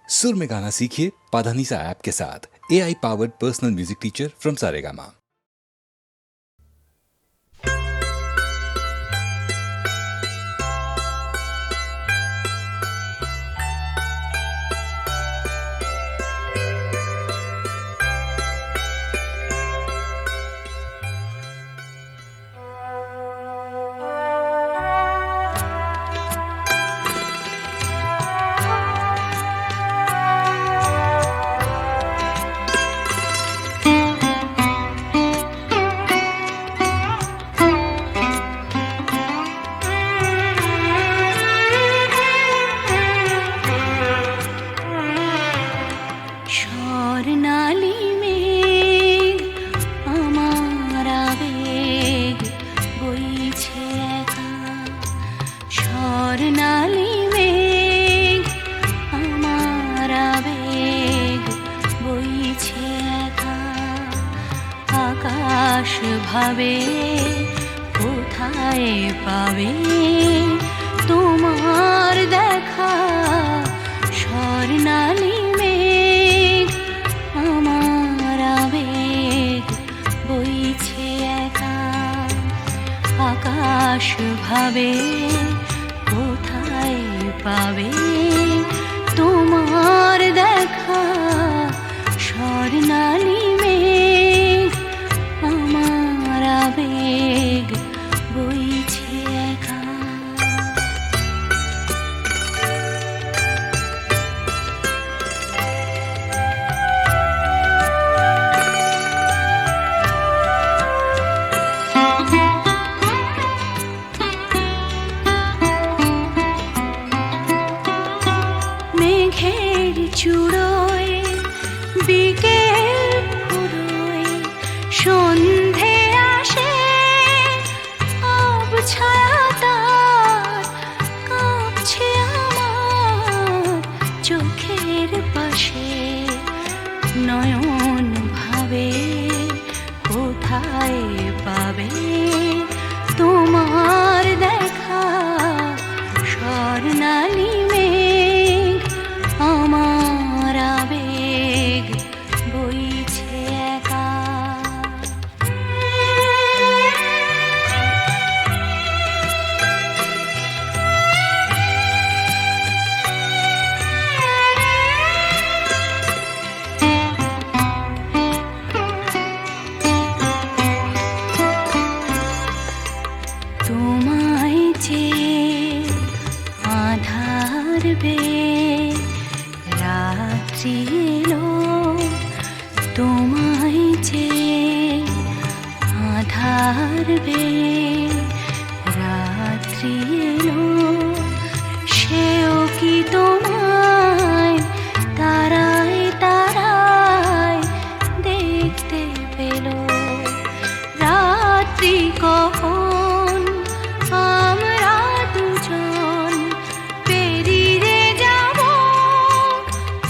सुर में गाना सीखिए पाधानीसा ऐप के साथ। AI powered personal music teacher from Saregama. ভাবে কোথায় পাবে তোমার দেখা স্বর্ণালী মেঘ আমার আবেগ বইছে একা আকাশ ভাবে কোথায় পাবে তোমার দেখা স্বর্ণালী মেঘ আমার আবেগ বইছে একা। মেঘের চূড়োয় বিকেল ফুরোয় সন্ধে আসে ছায়া তার কাঁপছে আমার চোখের পাশে নয়ন ভাবে কোথায় পাবে তোমার দেখা স্বর্ণালী মেঘ আমার আবেগ বইছে একা। তোমায় যে আধার বে রাত্রি এলো তোমায় যে আধার বে রাত্রি এলো সেও কি তোমায় তারায় তারায় দেখতে পেল রাত্রি কখন আমরা দুজন পেরিয়ে যাব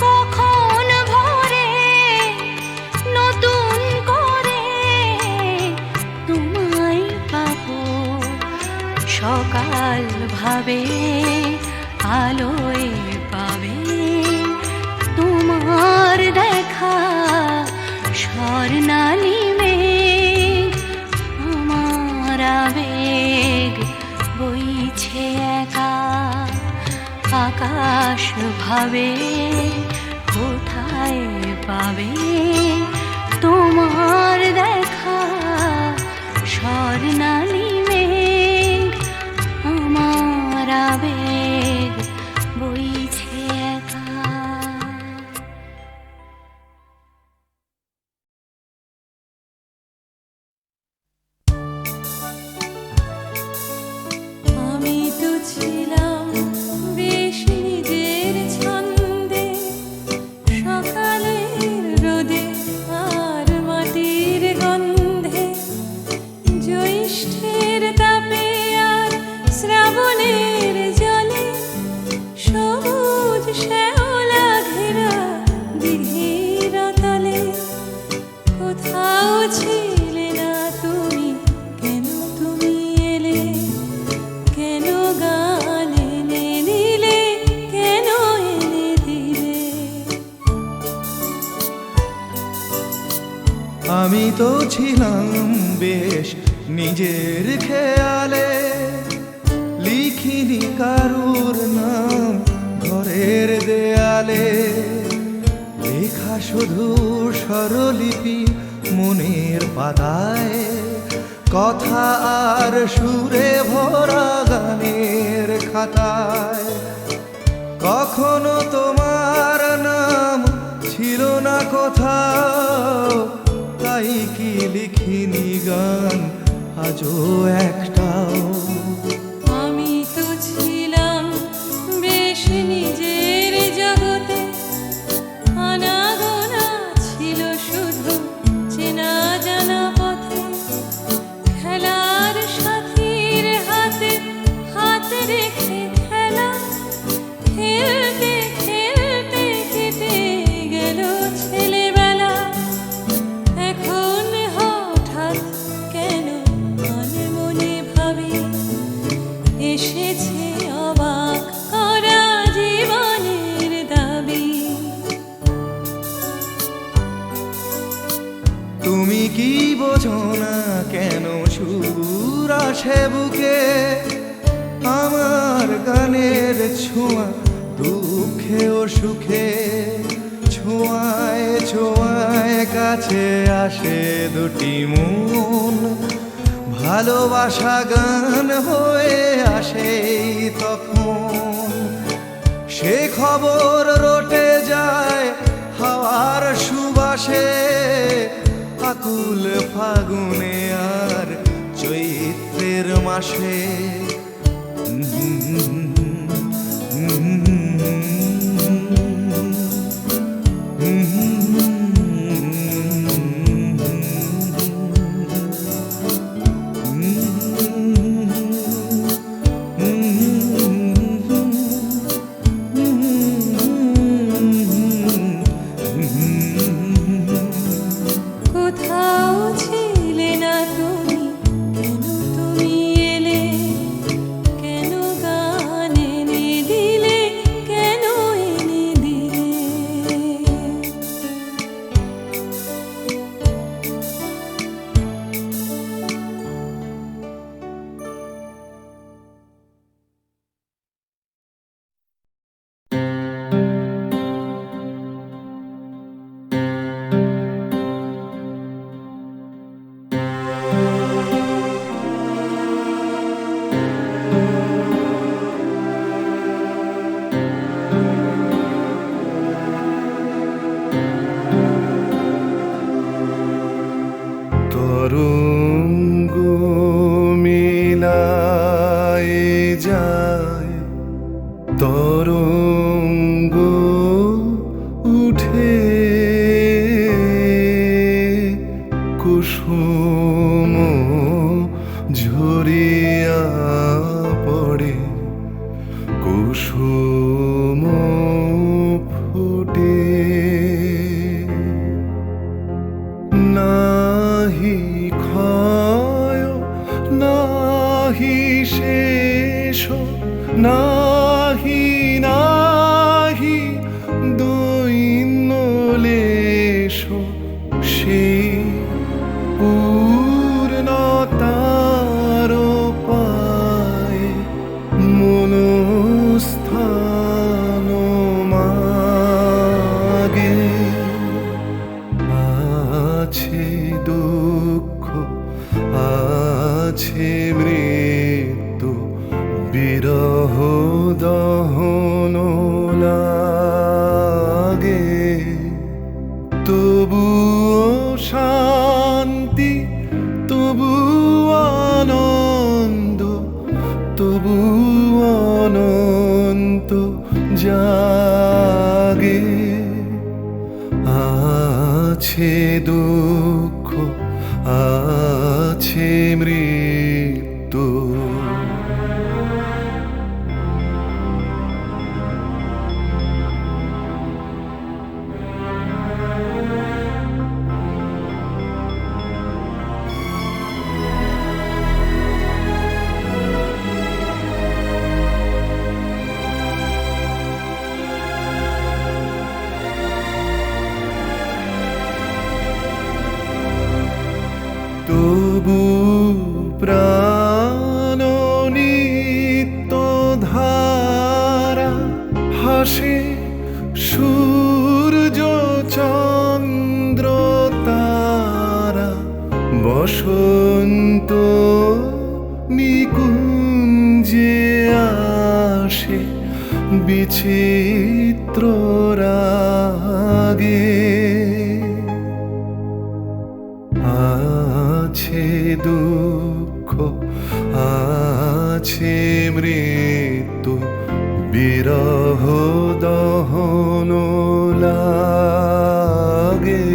কখন ভোরে নতুন করে তোমায় পাবো সকাল ভাবে আলোয় পাবে তোমার দেখা স্বর্ণালী মেঘ আমার আবেগ বইছে একা আকাশ ভাবে কোথায় পাবে তোমার দেখা স্বর্ণালী মেঘ আমার আবেগ বইছে একা। আমি তো ছিলাম বেশ নিজের ছন্দে সকালের রোদে আর মাটির গন্ধে জ্যৈষ্ঠ আমি তো ছিলাম বেশ নিজের খেয়ালে, লিখিনি কারুর নাম ঘরের দেয়ালে, লেখা শুধু স্বরলিপি মনের পাতায়, কথা আর সুরে ভরা গানের খাতায়। কখনো তোমার নাম ছিল না কোথাও, তাই কি লিখিনি গান আজও একটাও। আমি তো ছিলাম বেশ নিজের জগতে, আনাগোনা ছিল শুধু চেনা জানা পথে, খেলার সাথীর হাতে হাত রেখে খেলা, খেলতে খেলতে কেটে গেল ছেলেবেলা। এখন হঠাৎ কেন মনে মনে ভাবি এসেছে অবাক করা জীবনের দাবি। তুমি কি বোঝো না কেন সুর আসে বুকে, আমার গানের ছোঁয়া দুঃখে ও সুখে, ছোঁয়ায় ছোঁয়ায় কাছে আসে দুটি মন, ভালোবাসা গান হয়ে আসে তখন। সে খবর রটে যায় হাওয়ার সুবাসে, আকুল ফাগুনে আর চৈত্রের মাসে। কোথাও ছিলে না তুমি, কেন তুমি এলে, কেন গান এনে দিলে, কেন এনে দিলে। তরঙ্গ মিলায় যায়, তরঙ্গ উঠে কুসুম ঝরিয়া পড়ে, কুসুম ফুটে। নাহি ক্ষয় নাহি শেষ, নাহি নাহি দৈন্য লেশ, সেই পূর্ণতার পায় মনস্থান মাগে। আছে দুঃখ আছে মৃত্যু, বিরহ দহন লাগে, তবুও শান্তি, তবু আনন্দ, তবু অনন্ত জাগে। আছে দুঃখ আছে মৃত্যু। প্রাণ নিত্য ধারা হাসে সূর্য চন্দ্র তারা বসন্ত নিকুঞ্জে আসে বিচিত্র রাগে আছে দুঃখ আছে মৃত্যু বিরহ দহন লাগে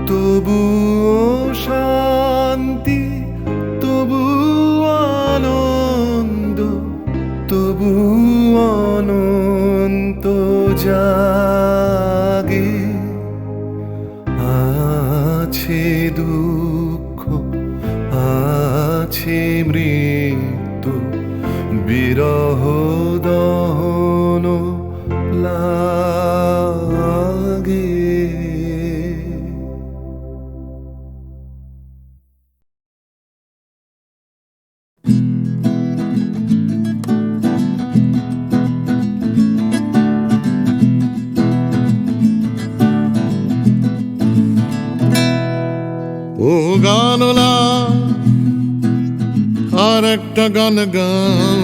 তবুও শান্তি তবু আনন্দ তবু অনন্ত জাগে আছে দুঃখ আছে মৃত্যু বিরহ দহন লাগে ও গানলা আর একটা গান গাও,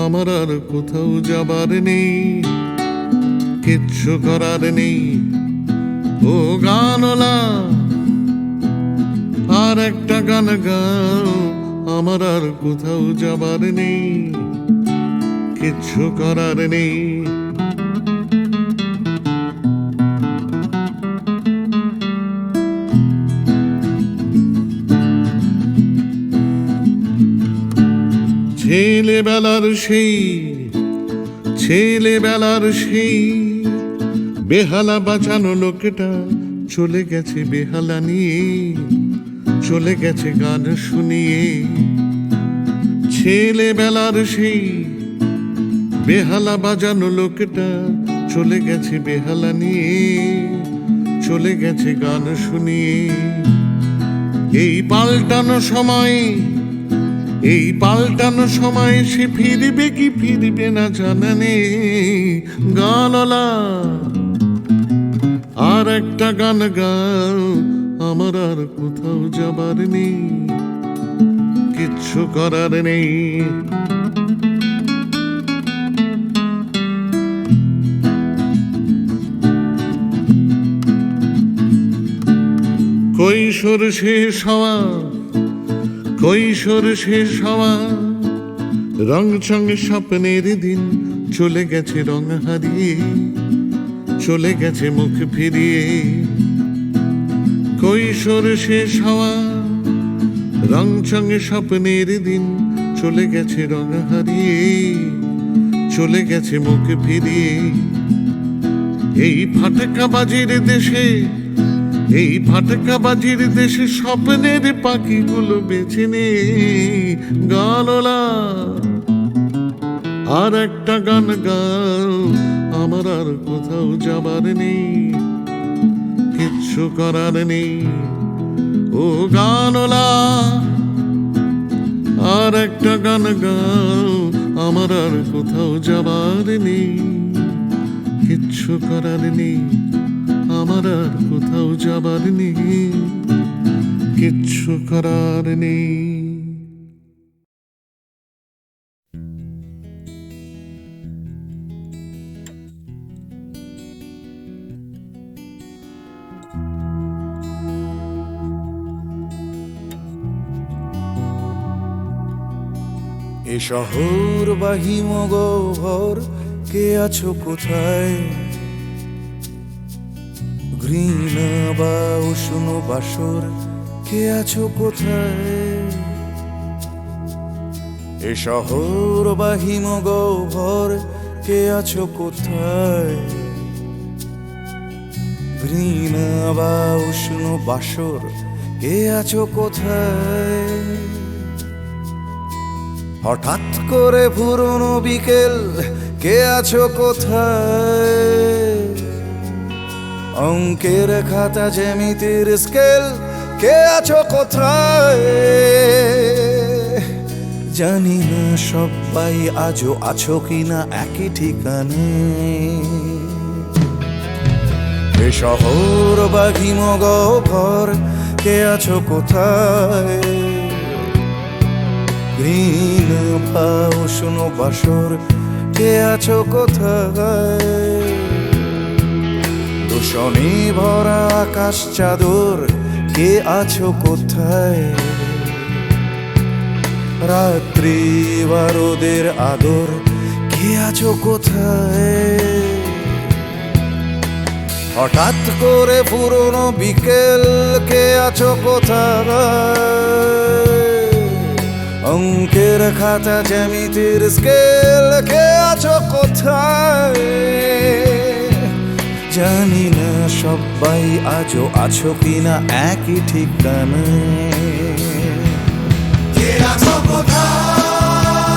আমার আর কোথাও যাবার নেই, কিচ্ছু করার নেই। ও গানলা আর একটা গান গাও, আমার আর কোথাও যাবার নেই, কিচ্ছু করার নেই। ছেলেবেলার সেই বেহালা বাঁচানো লোকটা চলে গেছে বেহালা নিয়ে, চলে গেছে গান শুনিয়ে। ছেলেবেলার সেই বেহালা বাজানো লোকটা চলে গেছে বেহালা নিয়ে, চলে গেছে গান শুনিয়ে। এই পাল্টানো সময় সে ফিরবে কি ফিরবে না জানা নেই। গানলা আর একটা গান গাও, আমার আর কোথাও যাবার নেই, কিচ্ছু করার নেই। কৈশোর শেষ হওয়া রং চঙে স্বপ্নের দিন চলে গেছে রং হারিয়ে, চলে গেছে মুখ ফিরিয়ে। কৈশোর শেষ হওয়া রং চঙে স্বপ্নের দিন চলে গেছে রং হারিয়ে, চলে গেছে মুখ ফিরিয়ে। এই ফাটকাবাজির দেশে স্বপ্নের পাখিগুলো বেছে নে। গানলা আর একটা গান গাও, আমার আর কোথাও যাবার নেই, কিচ্ছু করার নেই। ও গানলা আর একটা গান গাও, আমার আর কোথাও যাবার নেই, কিচ্ছু করার নেই। আমার আর কোথাও যাবার নেই, কিচ্ছু করার নেই। এ শহর বা হিমগহ্বর কে আছো কোথায়, ঘৃণা বা উষ্ণ বাসর কে আছো কোথায়। এ শহর বা হিমগহ্বর কে আছো কোথায়, ঘৃণা বা উষ্ণ বাসর কে আছো কোথায়। হঠাৎ করে পুরনো বিকেল কে আছো কোথায়, অঙ্কের খাতা জ্যামিতির স্কেল কে আছো কোথায়? জানি না সবাই আজও আছো কিনা একই ঠিকানে। এ শহর বা হিমগহ্বর, কে আছো কোথায়? গ্রীন বা উষ্ণ বাসর, কে আছো কোথায়? দূষণে ভরা আকাশ চাদর, কে আছো কোথায়? রাত্রি বা রোদের আদর, কে আছো কোথায়? হঠাৎ করে পুরনো বিকেল, কে আছো কোথায়? অঙ্কের খাতা জ্যামিতির স্কেল, কে আছো কোথায়? জানি না সবাই আজও আছো কিনা একই ঠিকানায়। কে আছো কোথায়?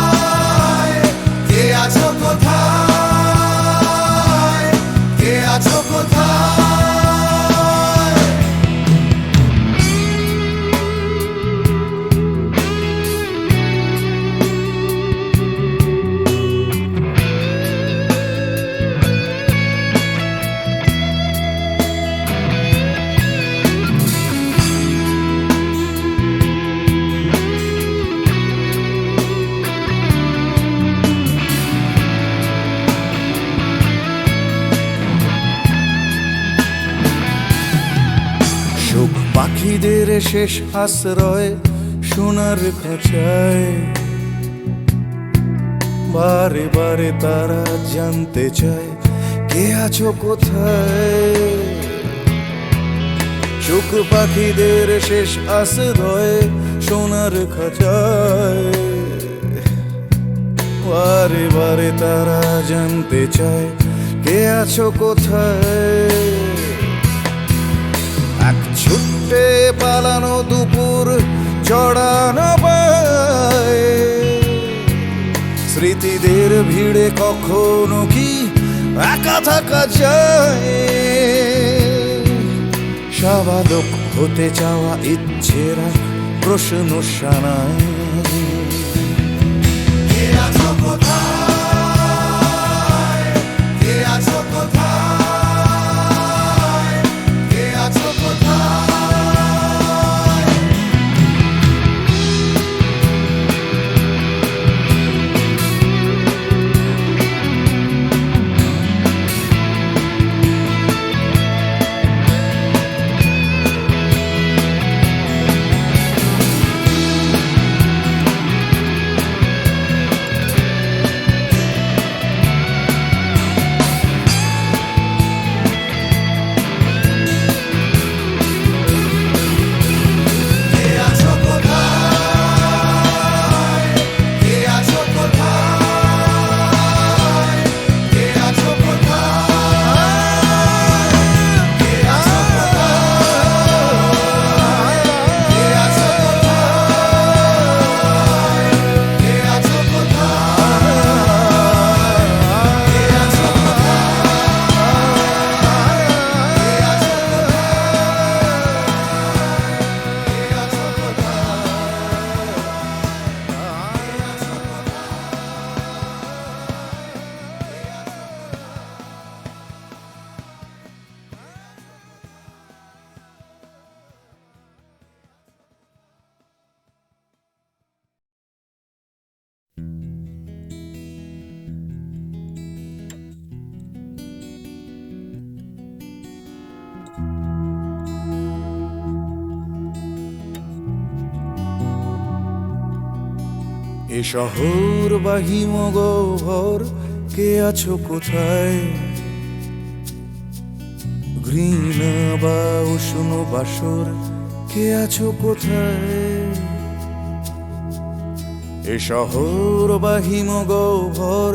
কে আছো কোথায়? কে আছো কোথায়? সুখ পাখিদের শেষ আশ্রয় সোনার খাঁচায়। বারে বারে তারা জানতে চায়, কে আছো কোথায়? সুখ পাখিদের শেষ আশ্রয় সোনার খাঁচায়। বারে বারে তারা জানতে চায়, কে আছো কোথায়? এক ছুটে পালানো দুপুর জড়ানো পায়, স্মৃতিদের ভিড়ে কখনো কি একা থাকা যায়? স্বাভাবিক হতে চাওয়া ইচ্ছেরা প্রশ্ন শানায়। কে আছো কোথায়? কে আছো কোথায়? কে আছো কোথায়? এ শহর বা হিমগহ্বর, কে আছো কোথায়? ঘৃণা বা উষ্ণ বাসর, কে আছো কোথায়? এ শহর বা হিমগহ্বর,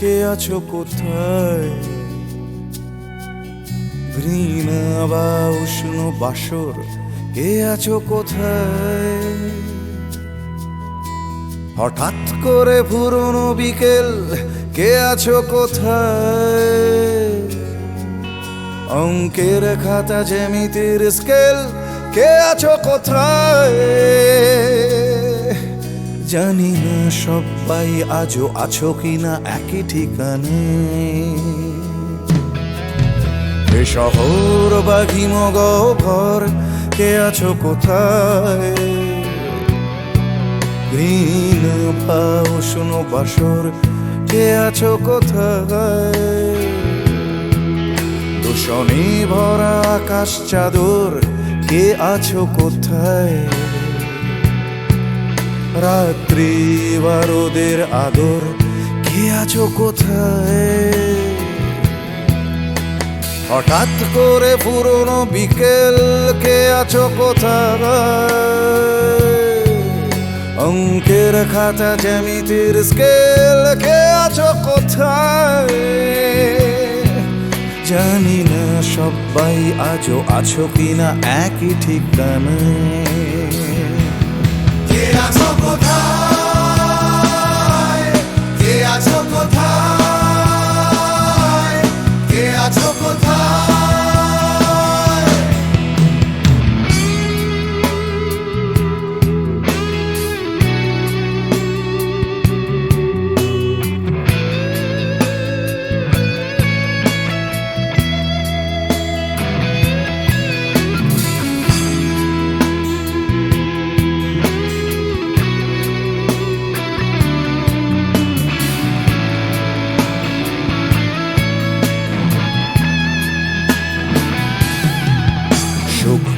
কে আছো কোথায়? ঘৃণা বা উষ্ণ বাসর, কে আছো কোথায়? হঠাৎ করে পুরনো বিকেল, কে আছো কোথায়? অঙ্কের খাতা জ্যামিতির স্কেল, কে আছো কোথায়? জানি না সবাই আজও আছো কিনা একই ঠিকানে। এ শহর বা হিমগহ্বর, কে আছো কোথায়? গ্রীন বা উষ্ণ বাসর, কে আছো কোথায়? দূষণে ভরা আকাশ চাদর, কে আছো কোথায়? রাত্রি বা রোদের আদর, কে আছো কোথায়? হঠাৎ করে পুরনো বিকেল, কে আছো কোথায়? অঙ্কের খাতা জ্যামিতির স্কেল, কে আছো কোথায়? জানি না সবাই আজও আছো কিনা একই ঠিকানায়। কে আছো কোথায়? কে আছো কোথায়? কে আছো কোথায়?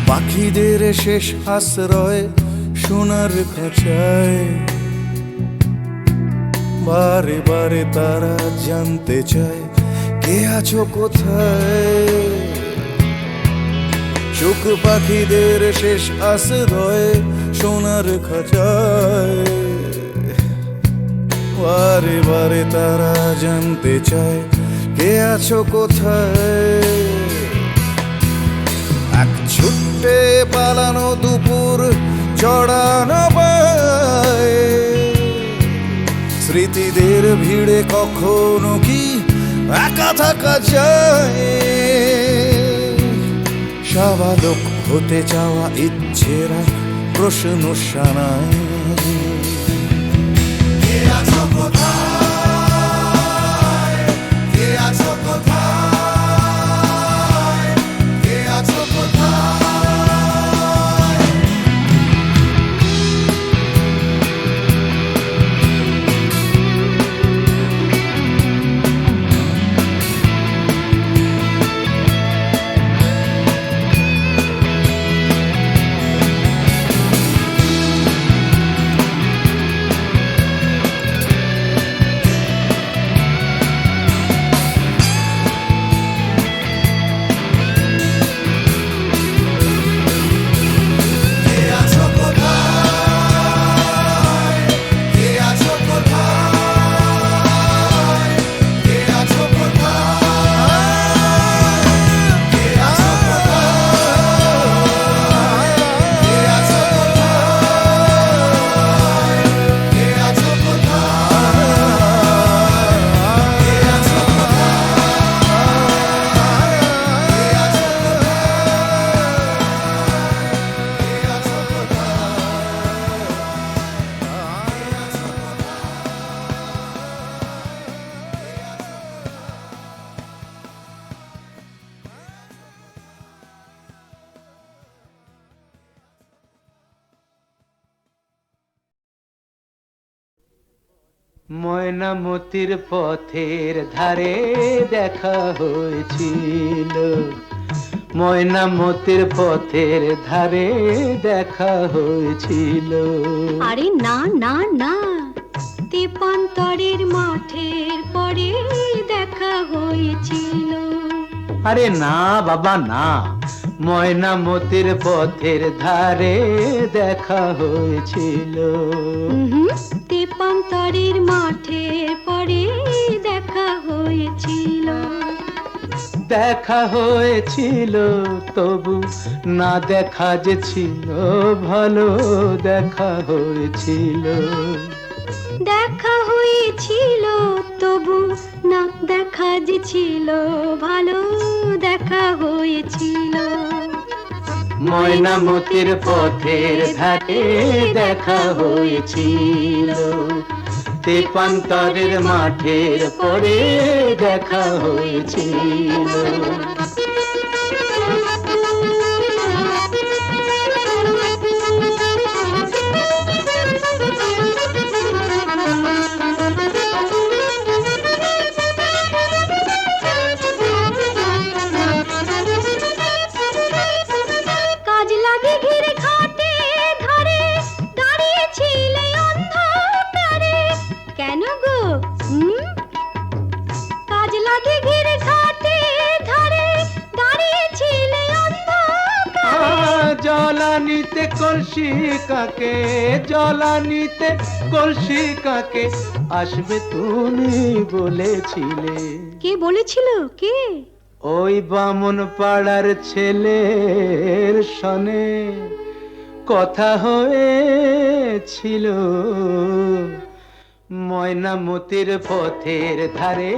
পাখিদের শেষ আশ্রয় সোনার খাঁচায়, বারে বারে তারা জানতে চায় কে আছো কোথায়। সুখ পাখিদের শেষ আশ্রয় সোনার খাঁচায়, বারে বারে তারা জানতে চায় কে আছো কোথায়। এক ছুটে পালানো দুপুর চড়ানো পায়, স্মৃতিদের ভিড়ে কখনো কি একা থাকা যায়। স্বাভাবিক হতে চাওয়া ইচ্ছেরা প্রশ্ন শানায়। কে আছো কোথায়? কে আছো কোথায়? কে আছো কোথায়? ময়নামতির পথের ধারে দেখা হয়েছিল, ময়নামতির পথের ধারে দেখা হয়েছিল। আরে না না না, তেপান্তরের মাঠের পরে দেখা হয়েছিল। আরে না বাবা না, ময়নামতির পথের ধারে দেখা হয়েছিল। তেপান্তরের মাঠের পরে দেখা হয়েছিল। দেখা হয়েছিল তবু না দেখা যে ছিল ভালো, দেখা হয়েছিল। দেখা হয়েছিল তবু না দেখা যে ছিল ভালো, দেখা হয়েছিল। ময়নামতির পথের ধারে দেখা হয়েছিল, তেপান্তরের মাঠের পরে দেখা হয়েছিল। কাজ লাগে ঘিরে ঘাটে ধরে দাঁড়িয়েছিলে অন্ধকারে। কেন গো কাজ লাগে ঘিরে ঘাটে ধরে দাঁড়িয়েছিলে অন্ধকারে। জ্বালানিতে কলসি কাকে, জ্বালানিতে কলসি কাকে আসবে তুমি বলেছিলে। কে বলেছিল কে? ওই বামন পাড়ার ছেলের সনে কথা হয়েছিল, ময়নামতির পথের ধারে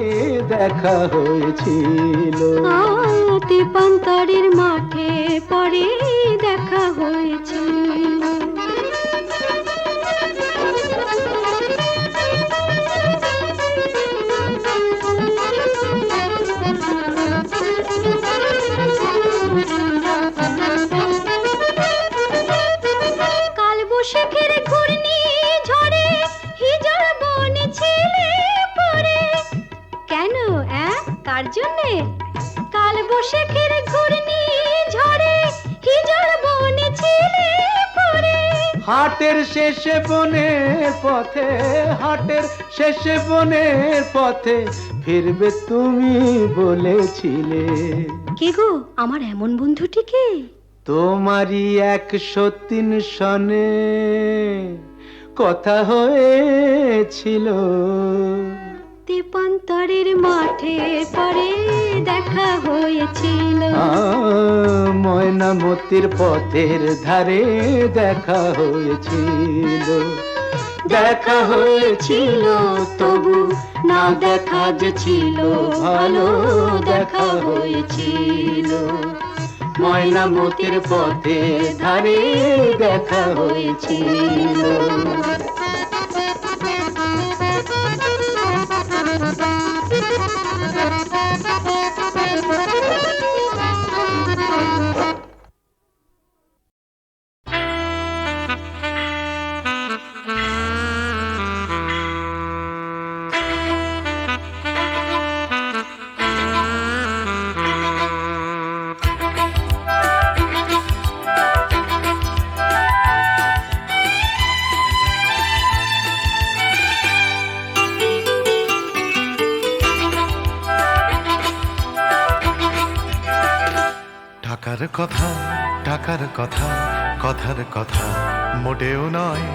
দেখা হয়েছিল। তেপান্তরের মাঠে পরে দেখা হয়েছিল। কাল বৈশাখের ঘূর্ণি ঝড়ে হিজড় বনে ছিলে পড়ে। কেন কার জন্যে? কাল বৈশাখের ঘূর্ণি ঝড়ে হিজড় বনে ছিলে পড়ে। হাটের শেষে বনের পথে, হাটের শেষে বনের পথে ফিরবে তুমি বলেছিলে। কে গো আমার এমন বন্ধুটিকে? তোমারই 103 সনে কথা হয়েছিল, তেপান্তরের মাঠে পরে দেখা হয়েছিল। ময়নামতির পথের ধারে দেখা হয়েছিল। দেখা হয়েছিল তবু না দেখা যে ছিল ভালো, দেখা হয়েছিল। ময়নামতির পথের ধারে দেখা হয়েছিল। টাকার কথা, টাকার কথা, কথার কথা মোটেও নয়।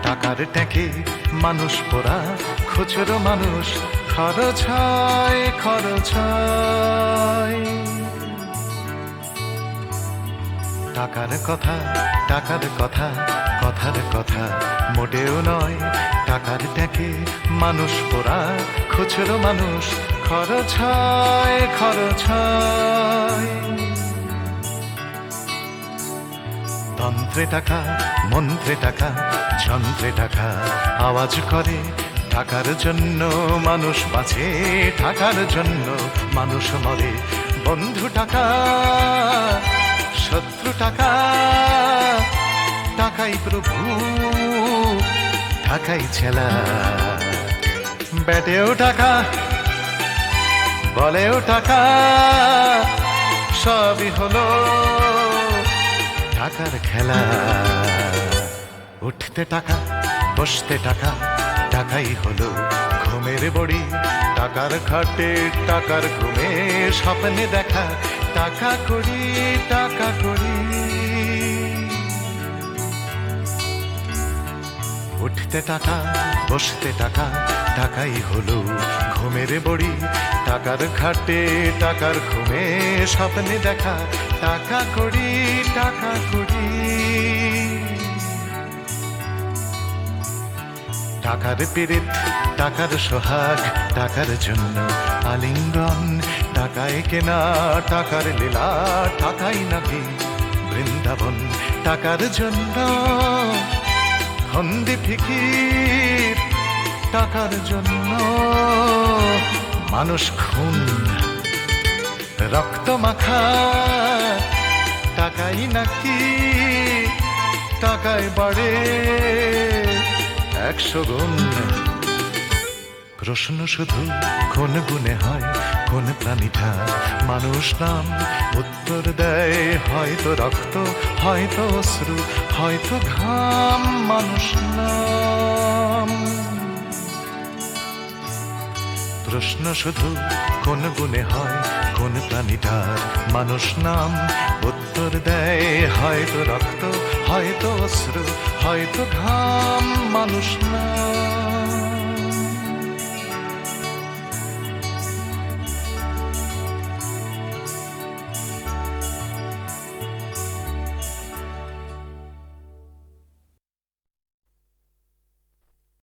টাকার ট্যাঁকে মানুষ পোড়া, খুচরো মানুষ খরচ হয়, খরচ হয়। টাকার কথা, টাকার কথা, কথার কথা মোটেও নয়। টাকার ট্যাঁকে মানুষ পোড়া, খুচরো মানুষ খরচ হয়, খরচ হয়। তন্ত্রে টাকা, মন্ত্রে টাকা, যন্ত্রে টাকা আওয়াজ করে। টাকার জন্য মানুষ বাঁচে, টাকার জন্য মানুষ মরে। বন্ধু টাকা, শত্রু টাকা, টাকাই প্রভু, টাকাই ছেলা। ব্যাটেও টাকা, বলেও টাকা, সবই হলো টাকার খেলা। উঠতে টাকা, বসতে টাকা, টাকাই হলো ঘুমের বড়ি। টাকার খাটে, টাকার ঘুমে স্বপ্নে দেখা টাকা করি, টাকা করি। উঠতে টাকা, বসতে টাকা, টাকাই হলো ঘুমের বড়ি। টাকার খাটে, টাকার ঘুমে স্বপ্নে দেখা টাকা করি, টাকা করি। টাকার পীড়িত, টাকার সোহাগ, টাকার জন্য আলিঙ্গন। টাকায় কেনা, টাকার লীলা, টাকাই নাকি বৃন্দাবন টাকার জন্য, ফন্দি ফিকির টাকার জন্য, মানুষ খুন রক্ত মাখা টাকাই নাকি টাকায় বাড়ে 100 গুণ। প্রশ্ন শুধু কোন গুণে হয়, কোন প্রাণীটা মানুষ নাম? উত্তর দেয় হয়তো রক্ত, হয়তো অশ্রু, হয়তো ঘাম, মানুষ নাম। প্রশ্ন শুধু কোন গুণে হয়, কোন প্রাণীটার মানুষ নাম? উত্তর দেয় হয়তো রক্ত, হয়তো অশ্রু, হয়তো ঘাম, মানুষ নাম।